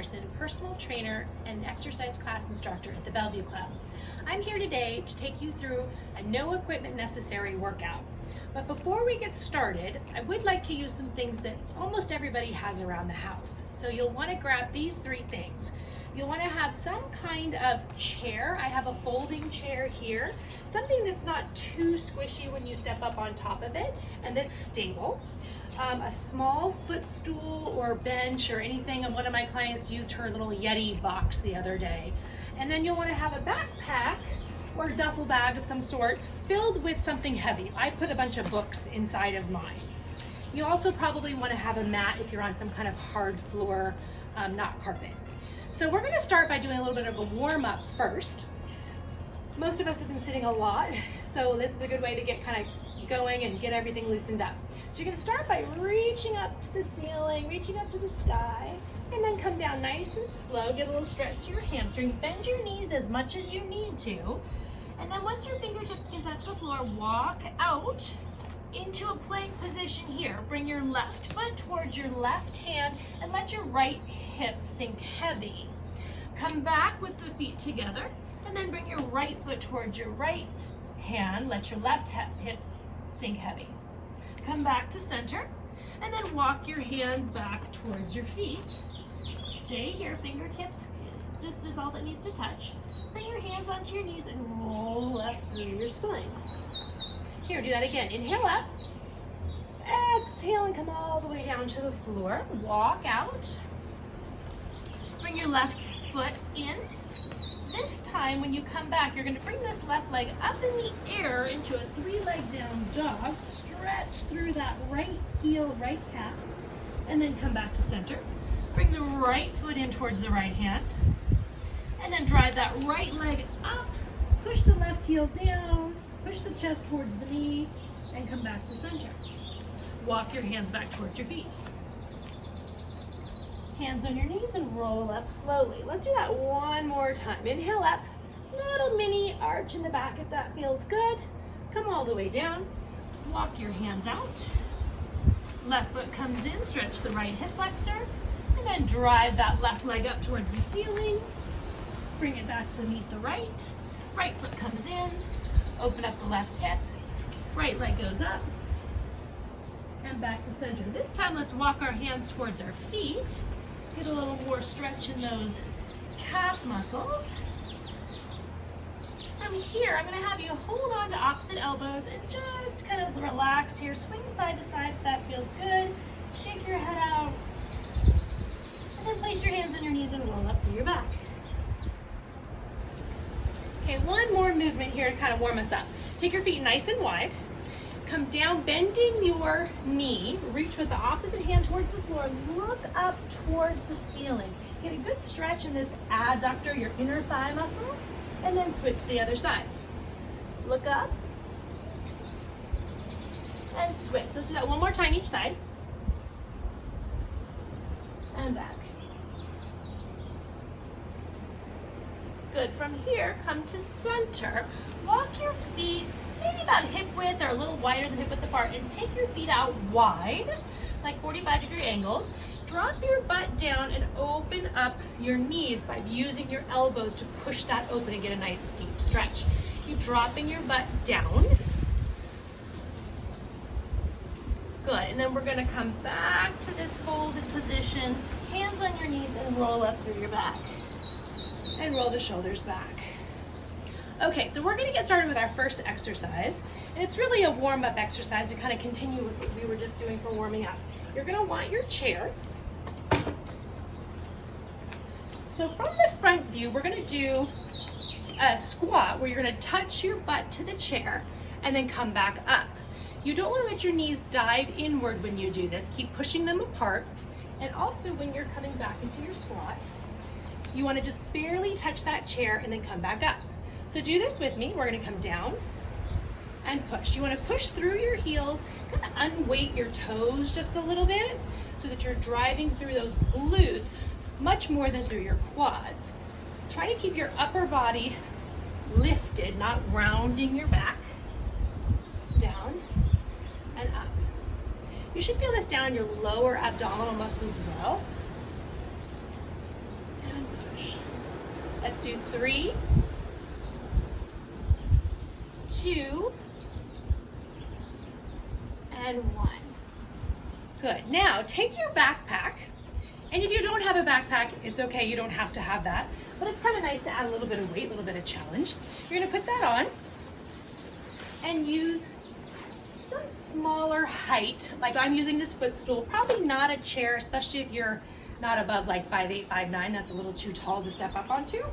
Larson, personal trainer and exercise class instructor at the Bellevue Club. I'm here today to take you through a no equipment necessary workout. But before we get started, I would like to use some things that almost everybody has around the house. So you'll want to grab these three things. You'll want to have some kind of chair. I have a folding chair here, something that's not too squishy when you step up on top of it and that's stable. A small footstool or bench or anything, and one of my clients used her little Yeti box the other day. And then you'll want to have a backpack or a duffel bag of some sort filled with something heavy. I put a bunch of books inside of mine. You also probably want to have a mat if you're on some kind of hard floor, not carpet. So we're going to start by doing a little bit of a warm up first. Most of us have been sitting a lot, so this is a good way to get kind of going and get everything loosened up. So you're going to start by reaching up to the ceiling, reaching up to the sky, and then come down nice and slow. Get a little stretch to your hamstrings. Bend your knees as much as you need to. And then once your fingertips can touch the floor, walk out into a plank position here. Bring your left foot towards your left hand and let your right hip sink heavy. Come back with the feet together and then bring your right foot towards your right hand. Let your left hip sink heavy. Come back to center and then walk your hands back towards your feet. Stay here, fingertips just is all that needs to touch. Bring your hands onto your knees and roll up through your spine. Here, do that again. Inhale up, exhale and come all the way down to the floor. Walk out. Bring your left foot in. This time when you come back, you're going to bring this left leg up in the air into a 3-leg down dog. Stretch through that right heel, right calf, and then come back to center. Bring the right foot in towards the right hand, and then drive that right leg up. Push the left heel down, push the chest towards the knee, and come back to center. Walk your hands back towards your feet. Hands on your knees and roll up slowly. Let's do that one more time. Inhale up, little mini arch in the back if that feels good. Come all the way down. Walk your hands out. Left foot comes in, stretch the right hip flexor, and then drive that left leg up towards the ceiling. Bring it back to meet the right. Right foot comes in, open up the left hip. Right leg goes up, and back to center. This time, let's walk our hands towards our feet. Get a little more stretch in those calf muscles. From here, I'm going to have you hold on to opposite elbows and just kind of relax here. Swing side to side if that feels good. Shake your head out. And then place your hands on your knees and roll up through your back. Okay, one more movement here to kind of warm us up. Take your feet nice and wide. Come down, bending your knee. Reach with the opposite hand towards the floor. Look up towards the ceiling. Get a good stretch in this adductor, your inner thigh muscle. And then switch to the other side. Look up and switch. Let's do that one more time each side. And back. Good. From here, come to center. Walk your feet maybe about hip width or a little wider than hip width apart, and take your feet out wide, like 45-degree angles. Drop your butt down and open up your knees by using your elbows to push that open and get a nice deep stretch. Keep dropping your butt down. Good, and then we're gonna come back to this folded position, hands on your knees and roll up through your back. And roll the shoulders back. Okay, so we're gonna get started with our first exercise. And it's really a warm-up exercise to kind of continue with what we were just doing for warming up. You're gonna want your chair. So from the front view, we're gonna do a squat where you're gonna touch your butt to the chair and then come back up. You don't wanna let your knees dive inward when you do this. Keep pushing them apart. And also when you're coming back into your squat, you wanna just barely touch that chair and then come back up. So do this with me. We're gonna come down and push. You wanna push through your heels, kind of unweight your toes just a little bit so that you're driving through those glutes much more than through your quads. Try to keep your upper body lifted, not rounding your back. Down and up. You should feel this down in your lower abdominal muscles as well. Let's do 3, 2, and 1. Good. Now take your backpack, and if you don't have a backpack, it's okay, you don't have to have that, but it's kind of nice to add a little bit of weight, a little bit of challenge. You're going to put that on and use some smaller height, like I'm using this footstool, probably not a chair, especially if you're not above like 5'8", 5'9", that's a little too tall to step up onto.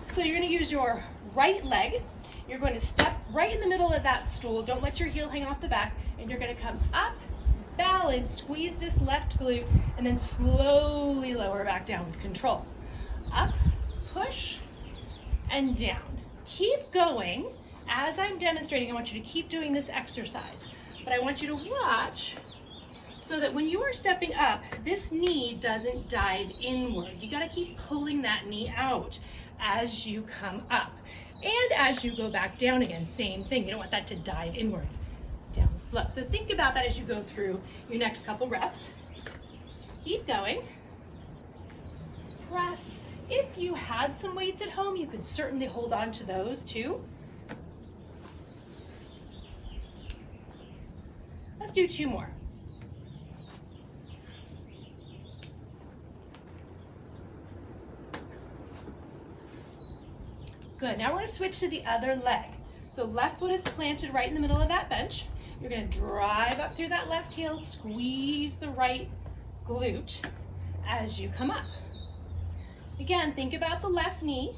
So you're going to use your right leg, you're going to step right in the middle of that stool, don't let your heel hang off the back, and you're going to come up, balance, squeeze this left glute, and then slowly lower back down with control. Up, push, and down. Keep going. As I'm demonstrating, I want you to keep doing this exercise, but I want you to watch so that when you are stepping up, this knee doesn't dive inward. You got to keep pulling that knee out as you come up. And as you go back down again, same thing. You don't want that to dive inward, down slow. So think about that as you go through your next couple reps. Keep going. Press. If you had some weights at home, you could certainly hold on to those too. Let's do 2 more. Good, now we're going to switch to the other leg. So left foot is planted right in the middle of that bench. You're going to drive up through that left heel, squeeze the right glute as you come up. Again, think about the left knee,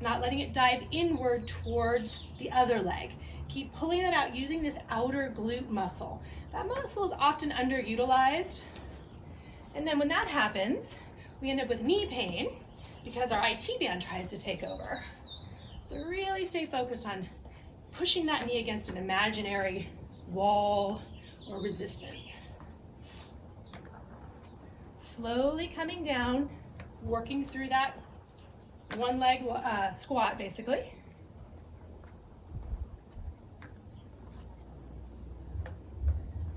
not letting it dive inward towards the other leg. Keep pulling that out using this outer glute muscle. That muscle is often underutilized. And then when that happens, we end up with knee pain because our IT band tries to take over. So really stay focused on pushing that knee against an imaginary wall or resistance. Slowly coming down, working through that one leg squat basically.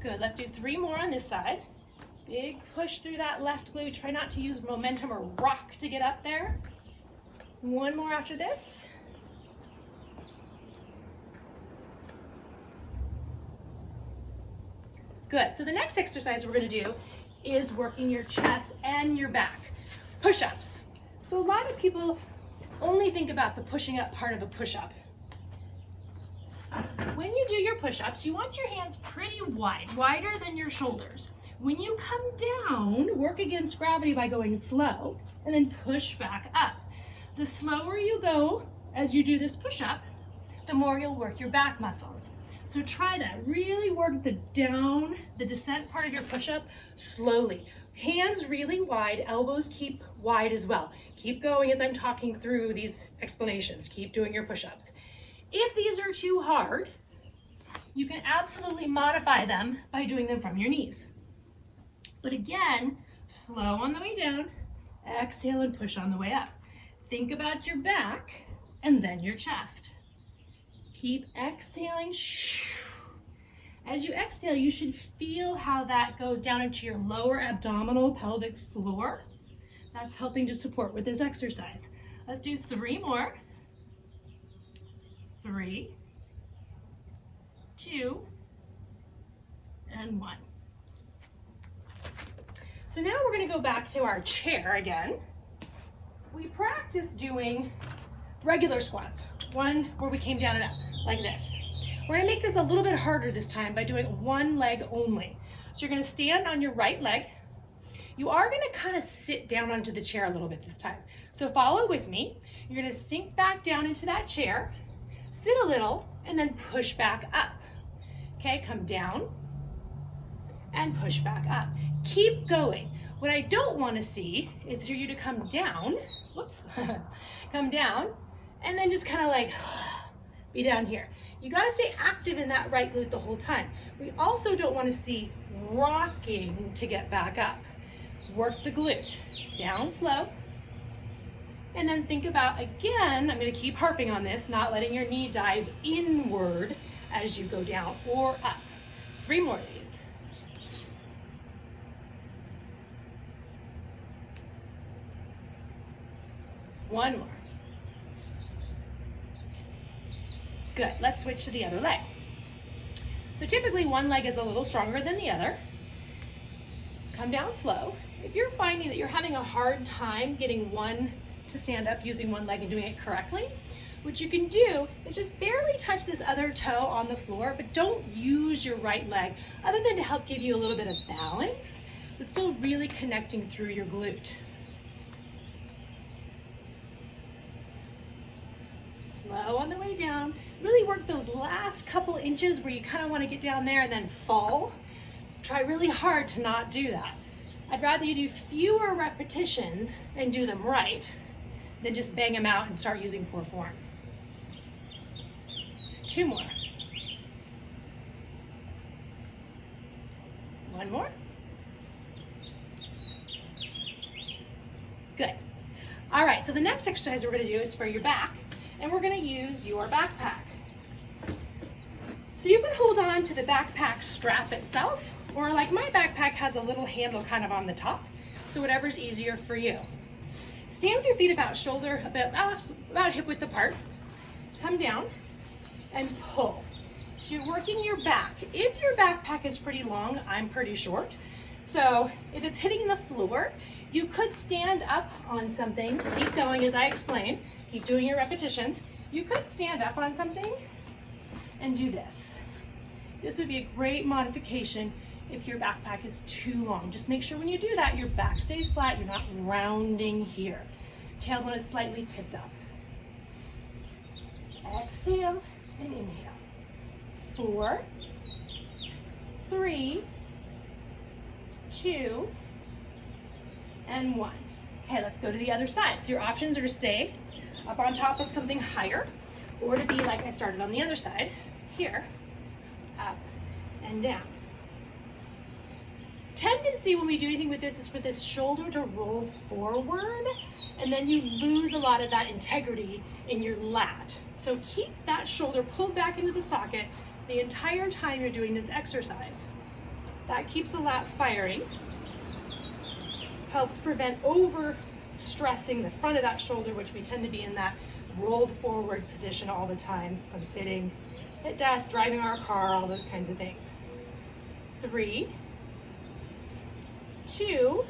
Good, let's do 3 more on this side. Big push through that left glute. Try not to use momentum or rock to get up there. 1 more after this. Good, so the next exercise we're going to do is working your chest and your back. Push-ups. So a lot of people only think about the pushing up part of a push-up. When you do your push-ups, you want your hands pretty wide, wider than your shoulders. When you come down, work against gravity by going slow, and then push back up. The slower you go as you do this push-up, the more you'll work your back muscles. So try that. Really work the descent part of your push-up slowly. Hands really wide, elbows keep wide as well. Keep going as I'm talking through these explanations. Keep doing your push-ups. If these are too hard, you can absolutely modify them by doing them from your knees. But again, slow on the way down, exhale and push on the way up. Think about your back and then your chest. Keep exhaling. As you exhale, you should feel how that goes down into your lower abdominal pelvic floor. That's helping to support with this exercise. Let's do 3 more. 3, 2, and 1. So now we're going to go back to our chair again. We practiced doing regular squats, one where we came down and up, like this. We're going to make this a little bit harder this time by doing one leg only. So you're going to stand on your right leg. You are going to kind of sit down onto the chair a little bit this time. So follow with me. You're going to sink back down into that chair, sit a little, and then push back up. Okay, come down and push back up. Keep going. What I don't want to see is for you to come down, whoops, come down, and then just kind of like be down here. You got to stay active in that right glute the whole time. We also don't want to see rocking to get back up. Work the glute. Down slow. And then think about, again, I'm going to keep harping on this, not letting your knee dive inward as you go down or up. 3 more of these. One more. Good, let's switch to the other leg. So typically one leg is a little stronger than the other. Come down slow. If you're finding that you're having a hard time getting one to stand up using one leg and doing it correctly, what you can do is just barely touch this other toe on the floor, but don't use your right leg other than to help give you a little bit of balance, but still really connecting through your glute. Slow on the way down. Really work those last couple inches where you kind of want to get down there and then fall. Try really hard to not do that. I'd rather you do fewer repetitions and do them right than just bang them out and start using poor form. Two more. One more. Good. All right, so the next exercise we're going to do is for your back, and we're going to use your backpack. So you can hold on to the backpack strap itself, or like my backpack has a little handle kind of on the top, so whatever's easier for you. Stand with your feet about shoulder, about hip width apart. Come down and pull. So you're working your back. If your backpack is pretty long, I'm pretty short. So if it's hitting the floor, you could stand up on something. Keep going as I explain. Keep doing your repetitions. You could stand up on something and do this. This would be a great modification if your backpack is too long. Just make sure when you do that, your back stays flat, you're not rounding here. Tailbone is slightly tipped up. Exhale and inhale. 4, 3, 2, and 1. Okay, let's go to the other side. So your options are to stay up on top of something higher, or to be like I started on the other side, here, up and down. Tendency when we do anything with this is for this shoulder to roll forward, and then you lose a lot of that integrity in your lat. So keep that shoulder pulled back into the socket the entire time you're doing this exercise. That keeps the lat firing, helps prevent over stressing the front of that shoulder, which we tend to be in that rolled forward position all the time from sitting at desk, driving our car, all those kinds of things. 3, 2,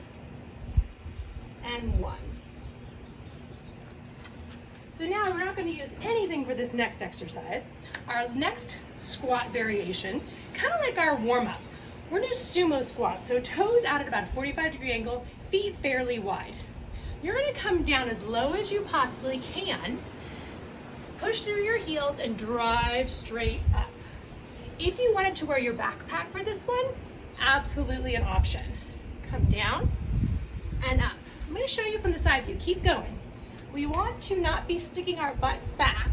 and 1. So now we're not going to use anything for this next exercise. Our next squat variation, kind of like our warm-up. We're going to do sumo squat, so toes out at about a 45-degree angle, feet fairly wide. You're going to come down as low as you possibly can, push through your heels, and drive straight up. If you wanted to wear your backpack for this one, absolutely an option. Come down and up. I'm going to show you from the side view. Keep going. We want to not be sticking our butt back,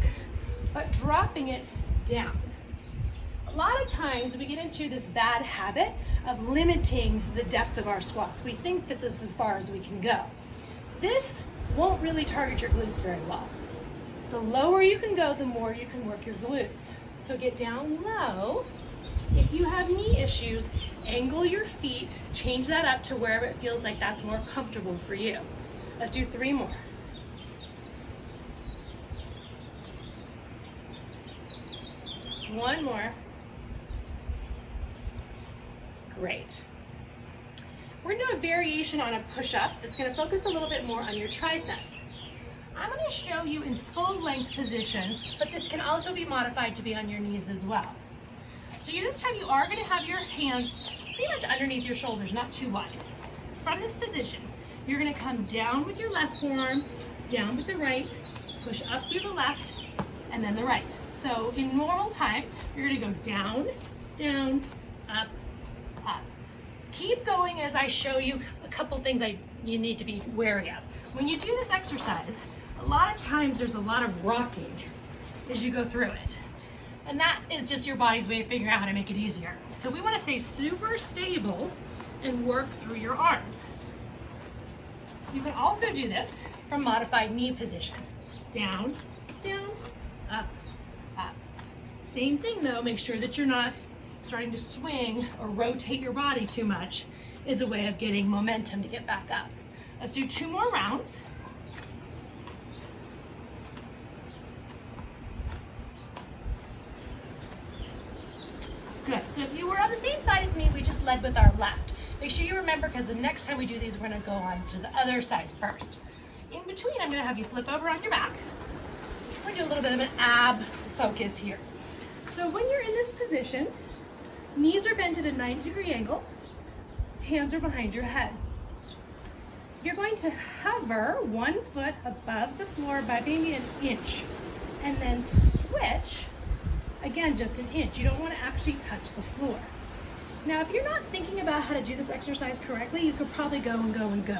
but dropping it down. A lot of times we get into this bad habit of limiting the depth of our squats. We think this is as far as we can go. This won't really target your glutes very well. The lower you can go, the more you can work your glutes. So get down low. If you have knee issues, angle your feet, change that up to wherever it feels like that's more comfortable for you. Let's do 3 more. One more. Great. We're going to do a variation on a push-up that's going to focus a little bit more on your triceps. I'm going to show you in full length position, but this can also be modified to be on your knees as well. So this time you are going to have your hands pretty much underneath your shoulders, not too wide. From this position, you're going to come down with your left forearm, down with the right, push up through the left, and then the right. So in normal time, you're going to go down, down, up, up. Keep going as I show you a couple things you need to be wary of. When you do this exercise, a lot of times there's a lot of rocking as you go through it. And that is just your body's way of figuring out how to make it easier. So we want to stay super stable and work through your arms. You can also do this from modified knee position. Down, down, up, up. Same thing though, make sure that you're not starting to swing or rotate your body too much is a way of getting momentum to get back up. Let's do 2 more rounds. you were on the same side as me, we just led with our left. Make sure you remember, because the next time we do these, we're gonna go on to the other side first. In between, I'm gonna have you flip over on your back. We're gonna do a little bit of an ab focus here. So when you're in this position, knees are bent at a 90-degree angle, hands are behind your head. You're going to hover 1 foot above the floor by maybe an inch, and then switch, again, just an inch. You don't want to actually touch the floor. Now, if you're not thinking about how to do this exercise correctly, you could probably go and go and go.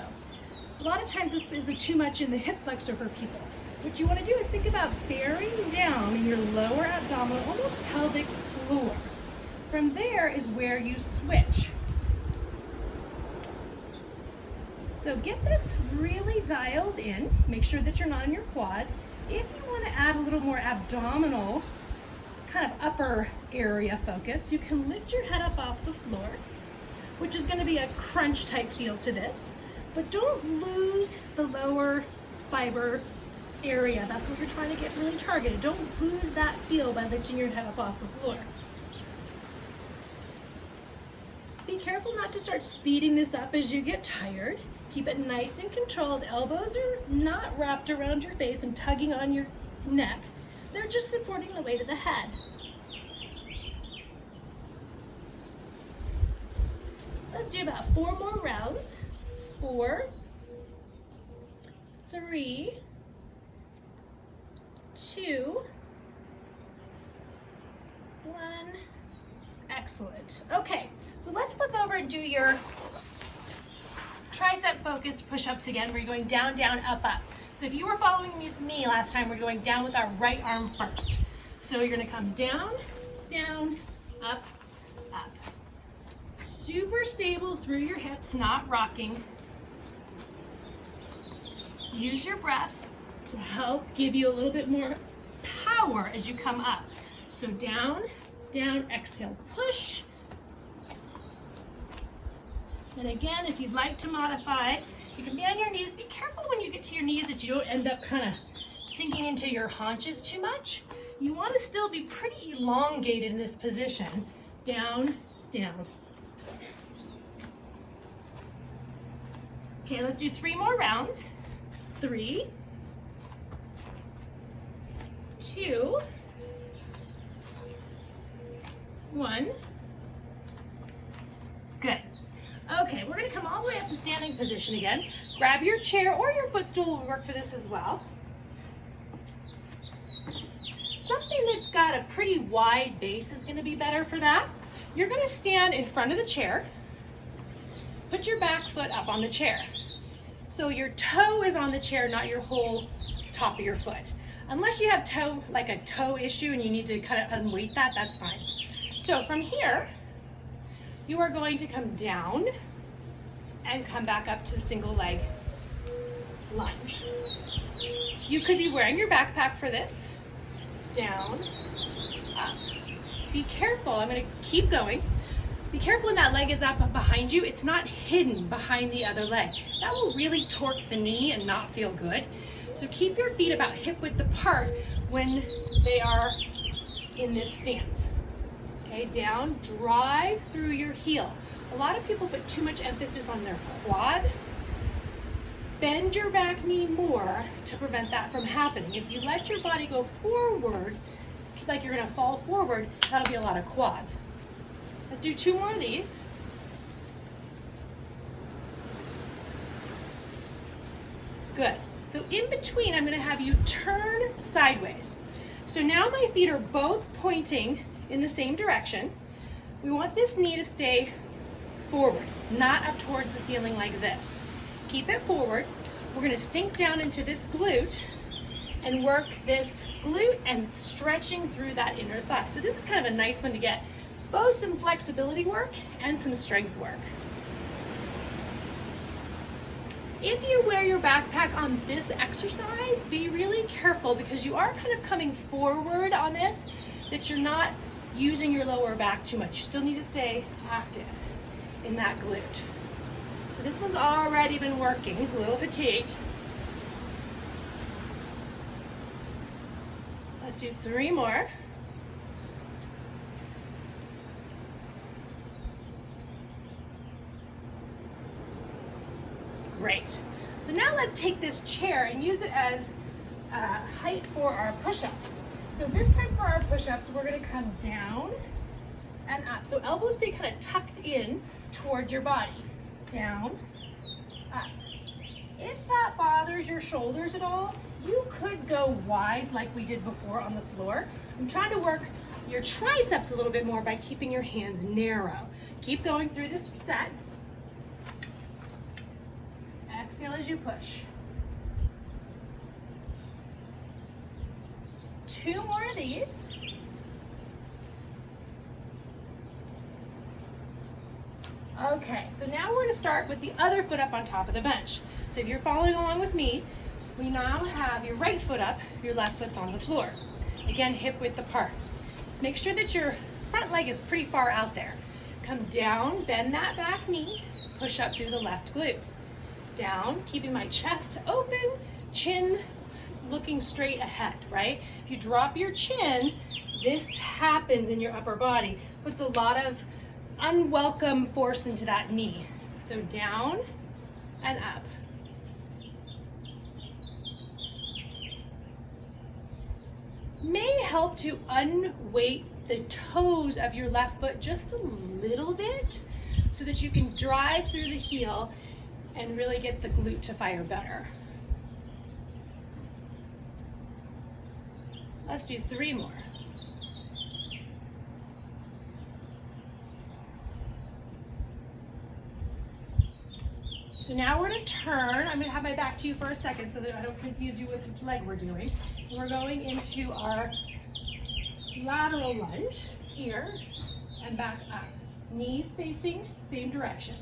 A lot of times this is too much in the hip flexor for people. What you want to do is think about bearing down in your lower abdominal, almost pelvic floor. From there is where you switch. So get this really dialed in. Make sure that you're not in your quads. If you want to add a little more abdominal, kind of upper area focus, you can lift your head up off the floor, which is going to be a crunch type feel to this. But don't lose the lower fiber area. That's what you're trying to get really targeted. Don't lose that feel by lifting your head up off the floor. Be careful not to start speeding this up as you get tired. Keep it nice and controlled. Elbows are not wrapped around your face and tugging on your neck. They're just supporting the weight of the head. Let's do about 4 more rounds. 4, 3, 2, 1. Excellent. Okay, so let's flip over and do your tricep focused push-ups again, where you're going down, down, up, up. So if you were following me last time, we're going down with our right arm first. So you're gonna come down, down, up, up. Super stable through your hips, not rocking. Use your breath to help give you a little bit more power as you come up. So down, down, exhale, push. And again, if you'd like to modify, you can be on your knees. Be careful when you get to your knees that you don't end up kind of sinking into your haunches too much. You want to still be pretty elongated in this position. Down, down. Okay, let's do 3 more rounds. 3, 2, 1. Good. Okay, we're going to come all the way up to standing position again. Grab your chair or your footstool will work for this as well. Something that's got a pretty wide base is going to be better for that. You're going to stand in front of the chair. Put your back foot up on the chair. So your toe is on the chair, not your whole top of your foot. Unless you have like a toe issue and you need to kind of unweight that, that's fine. So from here, you are going to come down and come back up to single leg lunge. You could be wearing your backpack for this. Down, up. Be careful, I'm gonna keep going. Be careful when that leg is up behind you. It's not hidden behind the other leg. That will really torque the knee and not feel good. So keep your feet about hip width apart when they are in this stance. Okay, down, drive through your heel. A lot of people put too much emphasis on their quad. Bend your back knee more to prevent that from happening. If you let your body go forward, like you're gonna fall forward, that'll be a lot of quad. Let's do 2 more of these. Good. So in between, I'm gonna have you turn sideways. So now my feet are both pointing in the same direction. We want this knee to stay forward, not up towards the ceiling like this. Keep it forward. We're gonna sink down into this glute and work this glute and stretching through that inner thigh. So this is kind of a nice one to get both some flexibility work and some strength work. If you wear your backpack on this exercise, be really careful because you are kind of coming forward on this, that you're not using your lower back too much. You still need to stay active in that glute. So this one's already been working, a little fatigued. Let's do 3 more. Great. So now let's take this chair and use it as height for our push-ups. So this time for our push-ups, we're gonna come down and up. So elbows stay kind of tucked in towards your body. Down, up. If that bothers your shoulders at all, you could go wide like we did before on the floor. I'm trying to work your triceps a little bit more by keeping your hands narrow. Keep going through this set. Exhale as you push. 2 more of these. Okay, so now we're going to start with the other foot up on top of the bench. So if you're following along with me, we now have your right foot up, your left foot's on the floor. Again, hip width apart. Make sure that your front leg is pretty far out there. Come down, bend that back knee, push up through the left glute. Down, keeping my chest open, chin looking straight ahead, right? If you drop your chin, this happens in your upper body. Puts a lot of unwelcome force into that knee. So down and up. May help to unweight the toes of your left foot just a little bit so that you can drive through the heel and really get the glute to fire better. Let's do 3 more. So now we're going to turn. I'm going to have my back to you for a second so that I don't confuse you with which leg we're doing. And we're going into our lateral lunge here and back up. Knees facing same direction.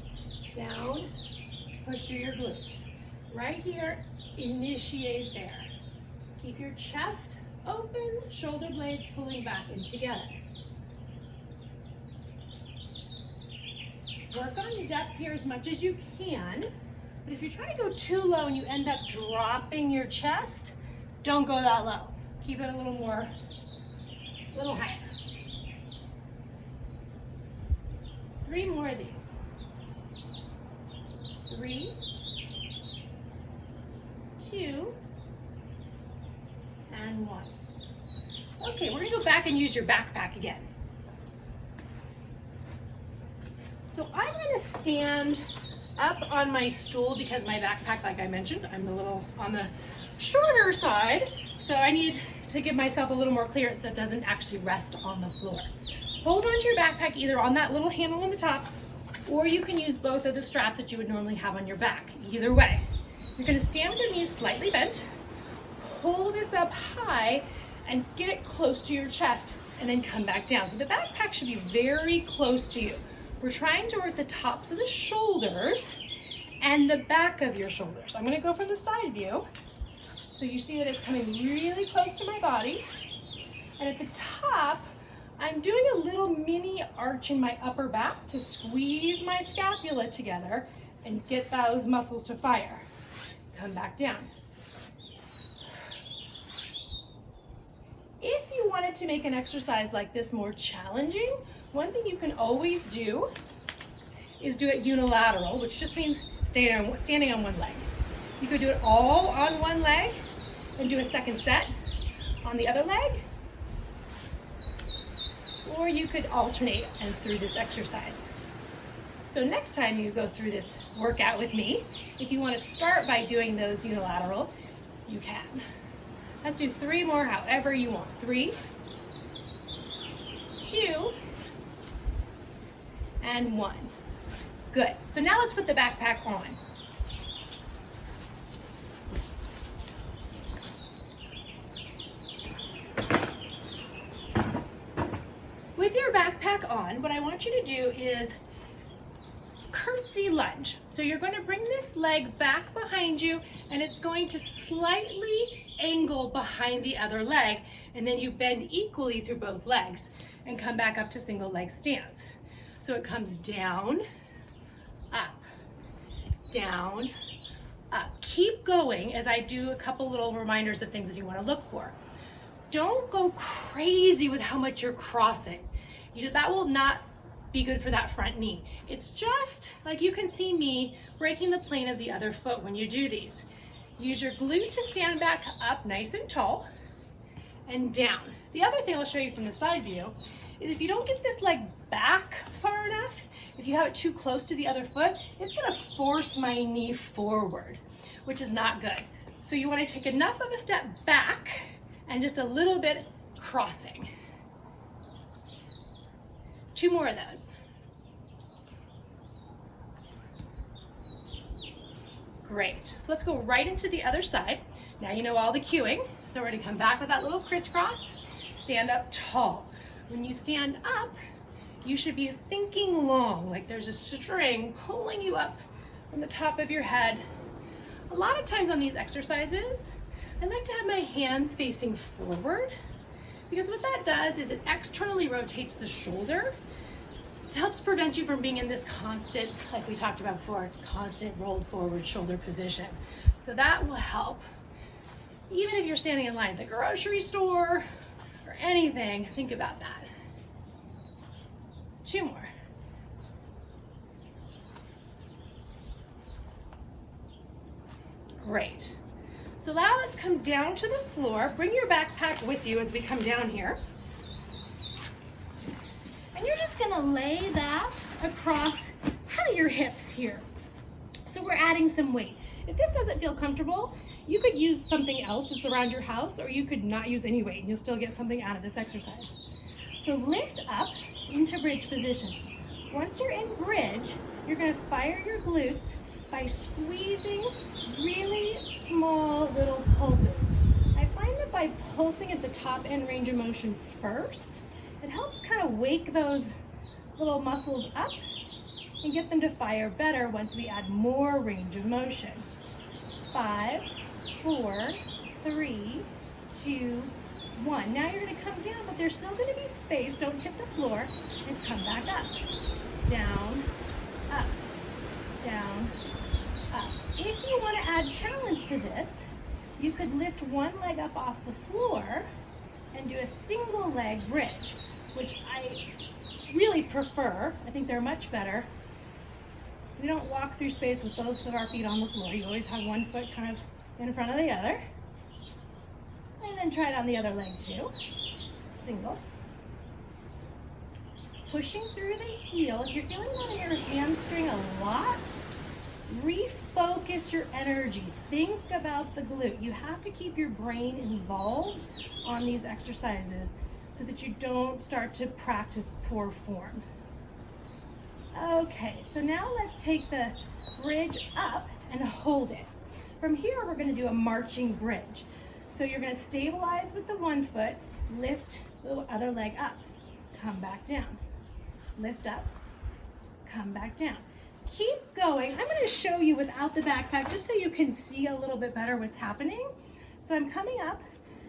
Down, push through your glute. Right here, initiate there. Keep your chest open, shoulder blades pulling back in together. Work on your depth here as much as you can, but if you're trying to go too low and you end up dropping your chest, don't go that low. Keep it a little more, a little higher. 3 more of these. 3, 2, and 1. Okay, we're gonna go back and use your backpack again. So I'm gonna stand up on my stool because my backpack, like I mentioned, I'm a little on the shorter side, so I need to give myself a little more clearance so it doesn't actually rest on the floor. Hold on to your backpack either on that little handle on the top, or you can use both of the straps that you would normally have on your back. Either way. You're gonna stand with your knees slightly bent, pull this up high, and get it close to your chest, and then come back down. So the backpack should be very close to you. We're trying to work the tops of the shoulders and the back of your shoulders. I'm gonna go from the side view. So you see that it's coming really close to my body. And at the top, I'm doing a little mini arch in my upper back to squeeze my scapula together and get those muscles to fire. Come back down. If you wanted to make an exercise like this more challenging, one thing you can always do is do it unilateral, which just means standing on one leg. You could do it all on one leg and do a second set on the other leg, or you could alternate and through this exercise. So next time you go through this workout with me, if you want to start by doing those unilateral, you can. Let's do 3 more however you want. 3, 2, and 1. Good. So now let's put the backpack on. With your backpack on, what I want you to do is curtsy lunge. So you're going to bring this leg back behind you, and it's going to slightly angle behind the other leg, and then you bend equally through both legs and come back up to single leg stance. So it comes down, up, down, up. Keep going as I do a couple little reminders of things that you want to look for. Don't go crazy with how much you're crossing. That will not be good for that front knee. It's just like you can see me breaking the plane of the other foot when you do these. Use your glute to stand back up nice and tall and down. The other thing I'll show you from the side view is if you don't get this leg back far enough, if you have it too close to the other foot, it's gonna force my knee forward, which is not good. So you wanna take enough of a step back and just a little bit crossing. 2 more of those. Great, so let's go right into the other side. Now you know all the cueing, so we're gonna come back with that little crisscross, stand up tall. When you stand up, you should be thinking long, like there's a string pulling you up from the top of your head. A lot of times on these exercises, I like to have my hands facing forward, because what that does is it externally rotates the shoulder. It helps prevent you from being in this constant, like we talked about before, constant rolled forward shoulder position. So that will help. Even if you're standing in line at the grocery store or anything, think about that. 2 more. Great. So now let's come down to the floor. Bring your backpack with you as we come down here. And you're just gonna lay that across kind of your hips here. So we're adding some weight. If this doesn't feel comfortable, you could use something else that's around your house, or you could not use any weight and you'll still get something out of this exercise. So lift up into bridge position. Once you're in bridge, you're gonna fire your glutes by squeezing really small little pulses. I find that by pulsing at the top end range of motion first, it helps kind of wake those little muscles up and get them to fire better once we add more range of motion. 5, 4, 3, 2, 1. Now you're going to come down, but there's still going to be space. Don't hit the floor, and come back up. Down, up, down, up. If you want to add challenge to this, you could lift one leg up off the floor and do a single leg bridge, which I really prefer. I think they're much better. We don't walk through space with both of our feet on the floor. You always have one foot kind of in front of the other. And then try it on the other leg too. Single. Pushing through the heel. If you're feeling that in your hamstring a lot, refocus your energy. Think about the glute. You have to keep your brain involved on these exercises so that you don't start to practice poor form. Okay, so now let's take the bridge up and hold it. From here, we're going to do a marching bridge. So you're going to stabilize with the one foot, lift the other leg up, come back down, lift up, come back down. Keep going. I'm going to show you without the backpack just so you can see a little bit better what's happening. So I'm coming up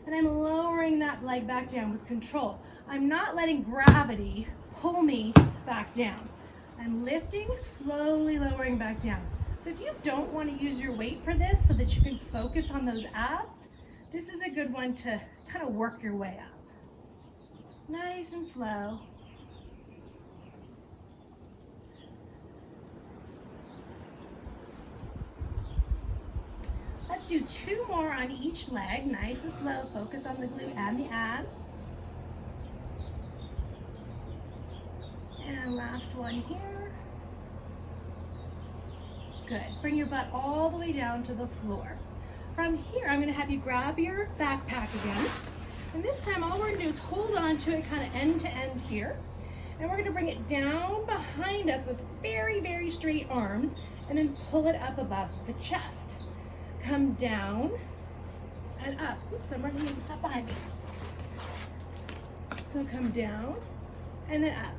and I'm lowering that leg back down with control. I'm not letting gravity pull me back down. I'm lifting, slowly lowering back down. So if you don't want to use your weight for this so that you can focus on those abs, this is a good one to kind of work your way up. Nice and slow. Let's do 2 more on each leg, nice and slow. Focus on the glute and the ab. And last one here. Good. Bring your butt all the way down to the floor. From here, I'm going to have you grab your backpack again. And this time, all we're going to do is hold on to it kind of end to end here. And we're going to bring it down behind us with very, very straight arms and then pull it up above the chest. Come down and up. Oops, I'm running into stop behind me. So come down and then up.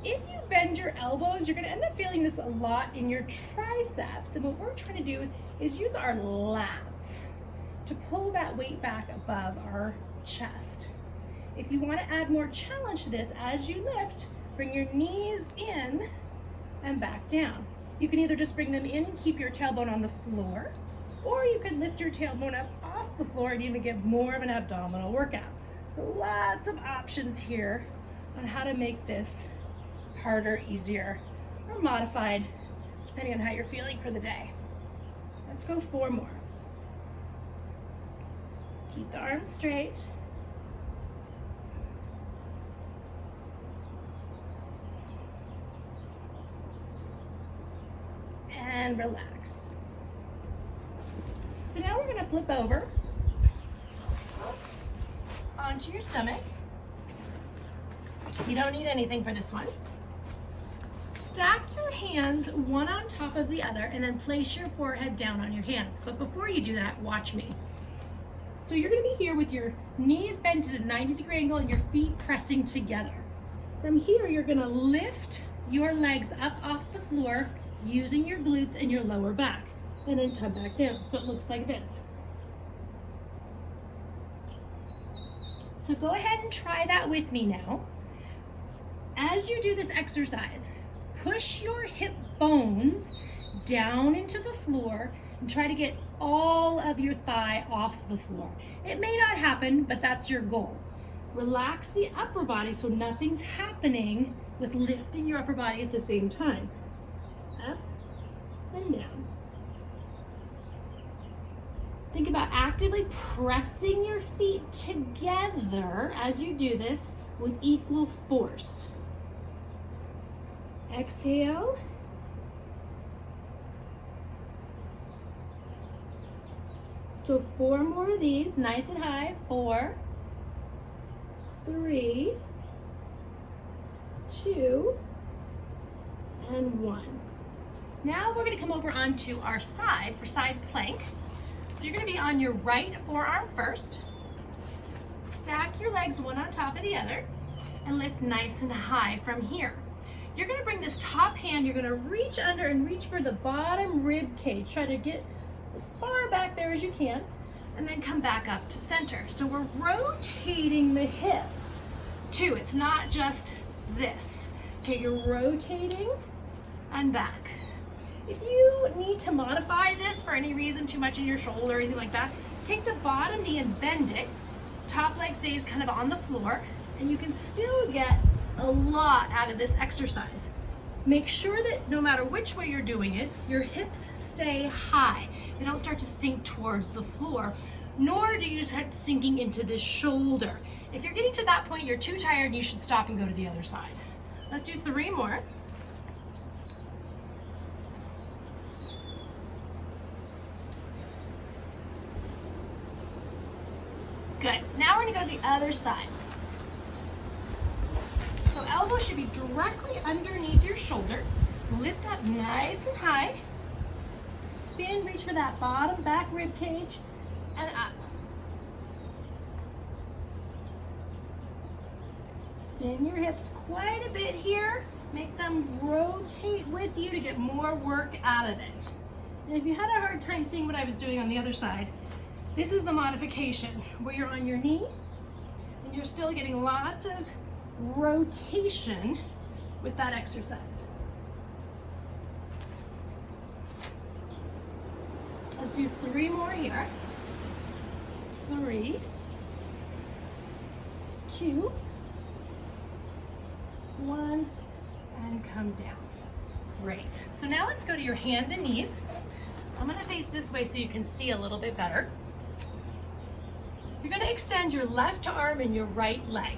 If you bend your elbows, you're going to end up feeling this a lot in your triceps. And what we're trying to do is use our lats to pull that weight back above our chest. If you want to add more challenge to this, as you lift, bring your knees in and back down. You can either just bring them in and keep your tailbone on the floor, or you could lift your tailbone up off the floor and even get more of an abdominal workout. So lots of options here on how to make this harder, easier, or modified, depending on how you're feeling for the day. Let's go 4 more. Keep the arms straight. And relax. So now we're going to flip over onto your stomach. You don't need anything for this one. Stack your hands one on top of the other and then place your forehead down on your hands. But before you do that, watch me. So you're going to be here with your knees bent at a 90-degree angle and your feet pressing together. From here, you're going to lift your legs up off the floor using your glutes and your lower back, and then come back down. So it looks like this. So go ahead and try that with me now. As you do this exercise, push your hip bones down into the floor and try to get all of your thigh off the floor. It may not happen, but that's your goal. Relax the upper body so nothing's happening with lifting your upper body at the same time. Up and down. Think about actively pressing your feet together as you do this with equal force. Exhale. Let's do 4 more of these, nice and high. 4, 3, 2, and 1. Now we're going to come over onto our side for side plank. So you're going to be on your right forearm first. Stack your legs one on top of the other and lift nice and high from here. You're going to bring this top hand, you're going to reach under and reach for the bottom rib cage. Try to get as far back there as you can and then come back up to center. So we're rotating the hips too. It's not just this. Okay, you're rotating and back. If you need to modify this for any reason, too much in your shoulder or anything like that, take the bottom knee and bend it. Top leg stays kind of on the floor, and you can still get a lot out of this exercise. Make sure that no matter which way you're doing it, your hips stay high. They don't start to sink towards the floor, nor do you start sinking into this shoulder. If you're getting to that point, you're too tired, you should stop and go to the other side. Let's do 3 more. Good. Now we're going to go to the other side. So elbow should be directly underneath your shoulder. Lift up nice and high. Spin, reach for that bottom back rib cage, and up. Spin your hips quite a bit here. Make them rotate with you to get more work out of it. And if you had a hard time seeing what I was doing on the other side, this is the modification where you're on your knee and you're still getting lots of rotation with that exercise. Let's do 3 more here. 3, 2, 1, and come down. Great. So now let's go to your hands and knees. I'm going to face this way so you can see a little bit better. You're going to extend your left arm and your right leg,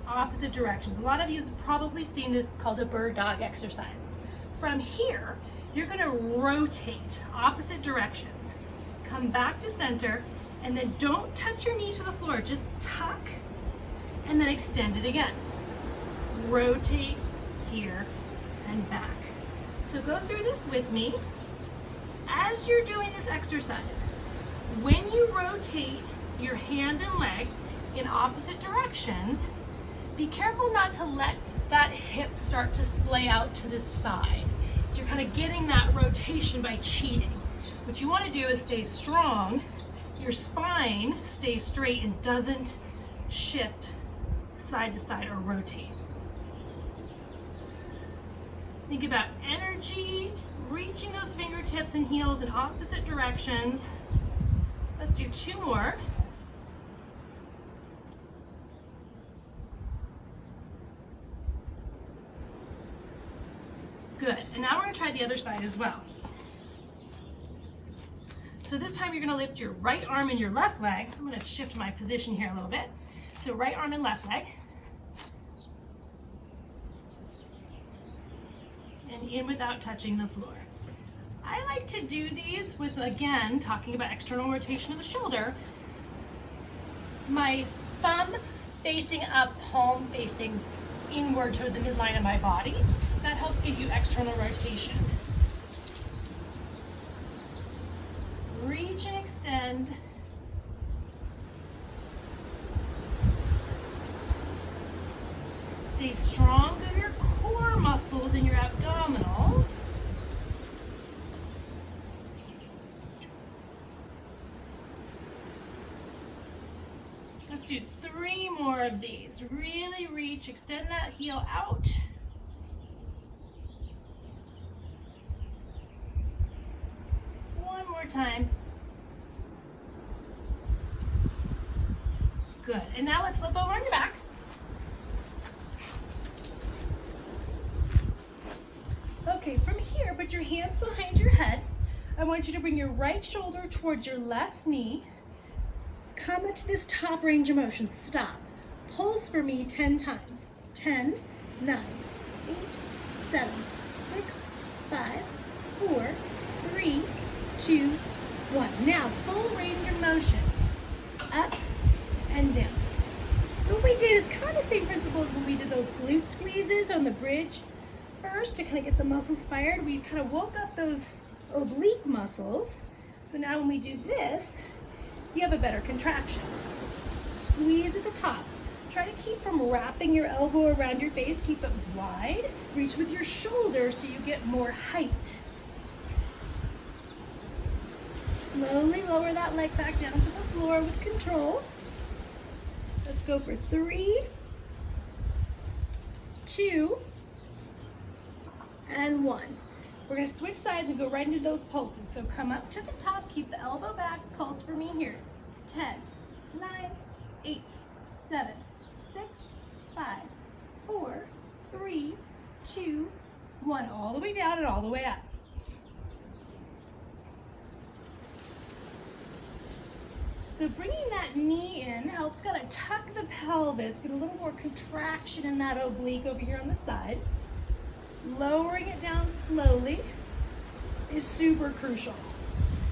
opposite directions. A lot of you have probably seen this. It's called a bird dog exercise. From here, you're going to rotate opposite directions. Come back to center, and then don't touch your knee to the floor. Just tuck, and then extend it again. Rotate here and back. So go through this with me. As you're doing this exercise, when you rotate your hand and leg in opposite directions, be careful not to let that hip start to splay out to the side. So you're kind of getting that rotation by cheating. What you want to do is stay strong. Your spine stays straight and doesn't shift side to side or rotate. Think about energy, reaching those fingertips and heels in opposite directions. Let's do 2 more. Good, and now we're gonna try the other side as well. So this time you're gonna lift your right arm and your left leg. I'm gonna shift my position here a little bit. So right arm and left leg. And in without touching the floor. I like to do these with, again, talking about external rotation of the shoulder, my thumb facing up, palm facing inward toward the midline of my body. That helps give you external rotation. Reach and extend. Stay strong through your core muscles and your abdominals. Let's do 3 more of these. Really reach, extend that heel out. One more time. Good, and now let's flip over on your back. Okay, from here, put your hands behind your head. I want you to bring your right shoulder towards your left knee. Come into this top range of motion. Stop. Pulse for me 10 times. 10, 9, 8, 7, 6, 5, 4, 3, 2, 1. Now, full range of motion. Up and down. So what we did is kind of the same principle as when we did those glute squeezes on the bridge. First, to kind of get the muscles fired, we kind of woke up those oblique muscles. So now when we do this, you have a better contraction. Squeeze at the top. Try to keep from wrapping your elbow around your face. Keep it wide. Reach with your shoulders so you get more height. Slowly lower that leg back down to the floor with control. Let's go for 3, 2, and 1. We're going to switch sides and go right into those pulses. So come up to the top, keep the elbow back, pulse for me here. 10, 9, 8, 7, 6, 5, 4, 3, 2, 1. All the way down and all the way up. So bringing that knee in helps kind of tuck the pelvis, get a little more contraction in that oblique over here on the side. Lowering it down slowly is super crucial.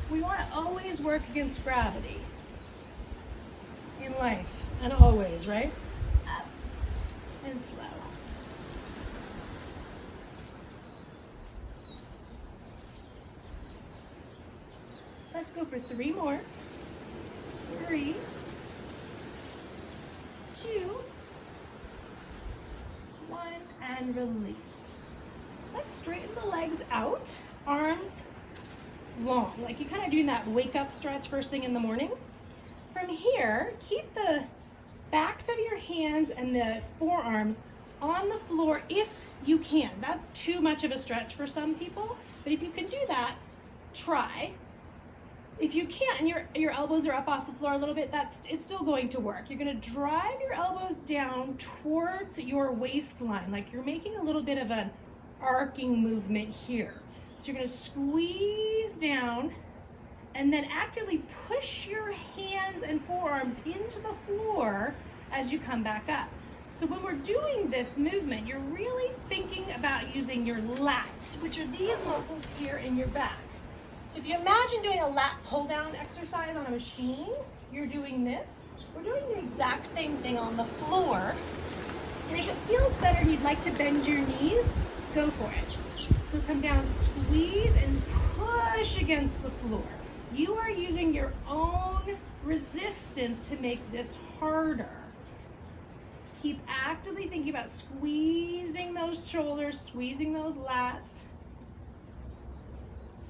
We want to always work against gravity in life, and always, right? Up and slow. Let's go for 3 more. 3, 2, 1, and release. Let's straighten the legs out, arms long, like you're kind of doing that wake up stretch first thing in the morning. From here, keep the backs of your hands and the forearms on the floor if you can. That's too much of a stretch for some people, but if you can do that, try. If you can't and your elbows are up off the floor a little bit, it's still going to work. You're going to drive your elbows down towards your waistline, like you're making a little bit of an arcing movement here. So you're going to squeeze down and then actively push your hands and forearms into the floor as you come back up. So when we're doing this movement, you're really thinking about using your lats, which are these muscles here in your back. So if you imagine doing a lat pull down exercise on a machine, you're doing this. We're doing the exact same thing on the floor. And if it feels better and you'd like to bend your knees, go for it. So come down, squeeze, and push against the floor. You are using your own resistance to make this harder. Keep actively thinking about squeezing those shoulders, squeezing those lats.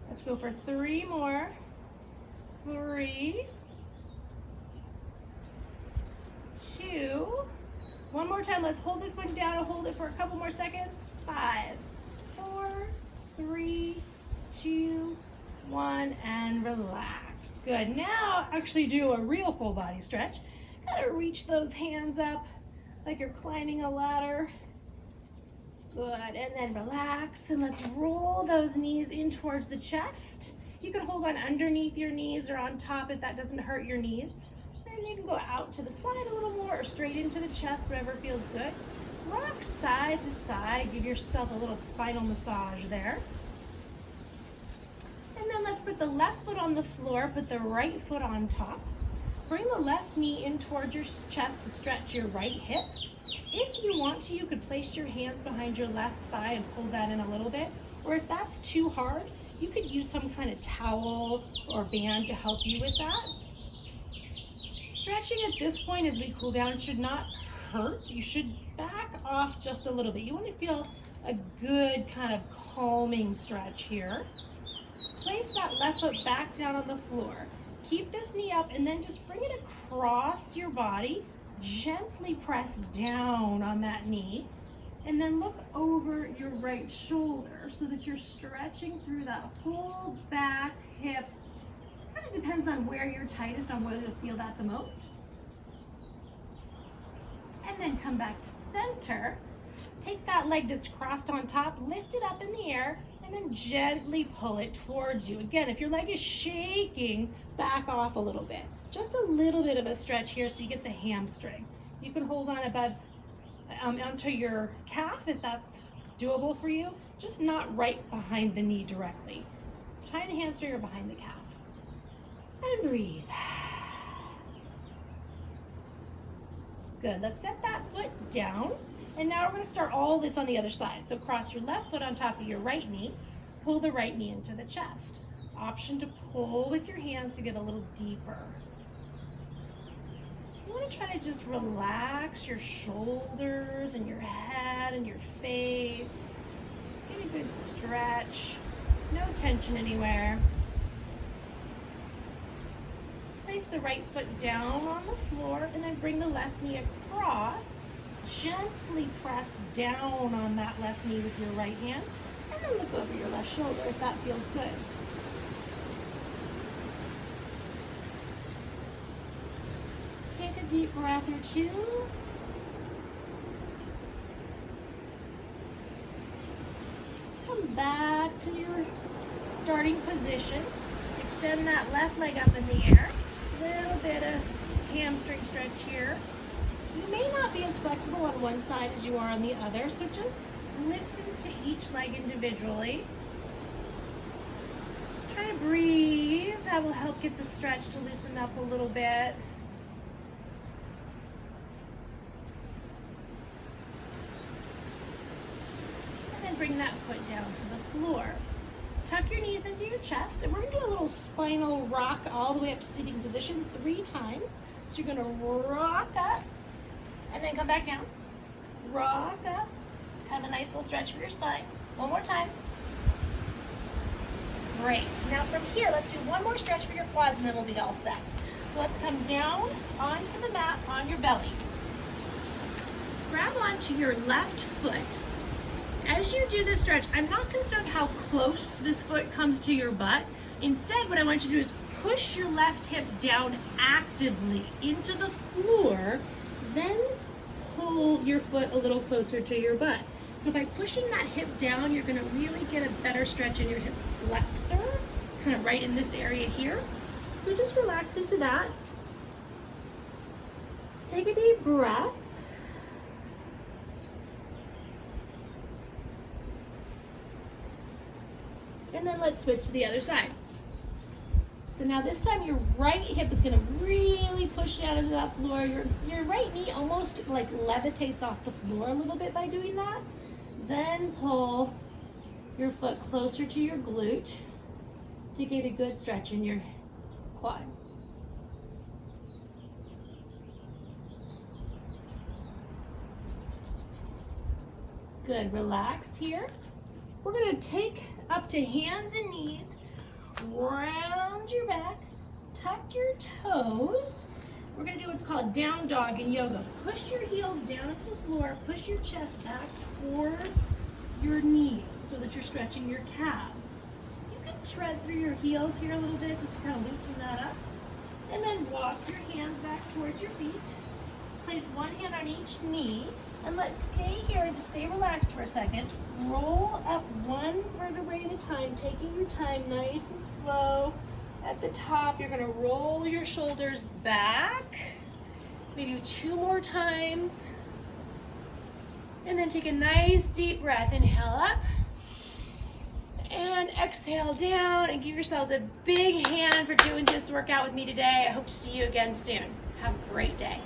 Let's go for 3 more. 3, 2. One more time. Let's hold this one down and hold it for a couple more seconds. 5, 4, 3, 2, 1, and relax. Good. Now actually do a real full body stretch. Kind of reach those hands up like you're climbing a ladder. Good, and then relax, and let's roll those knees in towards the chest. You can hold on underneath your knees or on top if that doesn't hurt your knees. And you can go out to the side a little more or straight into the chest, whatever feels good. Rock side to side, give yourself a little spinal massage there. And then let's put the left foot on the floor, put the right foot on top. Bring the left knee in towards your chest to stretch your right hip. If you want to, you could place your hands behind your left thigh and pull that in a little bit. Or if that's too hard, you could use some kind of towel or band to help you with that. Stretching at this point as we cool down should not hurt. You should back off just a little bit. You want to feel a good kind of calming stretch here. Place that left foot back down on the floor. Keep this knee up and then just bring it across your body. Gently press down on that knee and then look over your right shoulder so that you're stretching through that whole back hip. Kind of depends on where you're tightest, on where you'll feel that the most. And then come back to center. Take that leg that's crossed on top, lift it up in the air, and then gently pull it towards you. Again, if your leg is shaking, back off a little bit. Just a little bit of a stretch here so you get the hamstring. You can hold on above onto your calf if that's doable for you, just not right behind the knee directly. Behind the hamstring or behind the calf. And breathe. Good, let's set that foot down. And now we're going to start all this on the other side. So cross your left foot on top of your right knee, pull the right knee into the chest. Option to pull with your hands to get a little deeper. You want to try to just relax your shoulders and your head and your face. Get a good stretch. No tension anywhere. Place the right foot down on the floor and then bring the left knee across. Gently press down on that left knee with your right hand and then look over your left shoulder if that feels good. Take a deep breath or two. Come back to your starting position. Extend that left leg up in the air. Little bit of hamstring stretch here. You may not be as flexible on one side as you are on the other, so just listen to each leg individually. Try to breathe. That will help get the stretch to loosen up a little bit. And then bring that foot down to the floor. Tuck your knees into your chest, and we're going to do a little spinal rock all the way up to seating position 3 times. So you're going to rock up, and then come back down. Rock up. Have a nice little stretch for your spine. One more time. Great. Now from here, let's do one more stretch for your quads, and then we'll be all set. So let's come down onto the mat on your belly. Grab onto your left foot. As you do this stretch, I'm not concerned how close this foot comes to your butt. Instead, what I want you to do is push your left hip down actively into the floor, then pull your foot a little closer to your butt. So by pushing that hip down, you're gonna really get a better stretch in your hip flexor, kind of right in this area here. So just relax into that. Take a deep breath. And then let's switch to the other side. So now this time your right hip is going to really push down into that floor. Your right knee almost like levitates off the floor a little bit by doing that. Then pull your foot closer to your glute to get a good stretch in your quad. Good, relax here. We're going to take up to hands and knees, round your back, tuck your toes. We're going to do what's called down dog in yoga. Push your heels down to the floor, push your chest back towards your knees so that you're stretching your calves. You can tread through your heels here a little bit just to kind of loosen that up. And then walk your hands back towards your feet. Place one hand on each knee. And let's stay here and just stay relaxed for a second. Roll up one vertebrae at a time, taking your time, nice and slow. At the top, you're gonna roll your shoulders back, maybe 2 more times. And then take a nice deep breath. Inhale up and exhale down, and give yourselves a big hand for doing this workout with me today. I hope to see you again soon. Have a great day.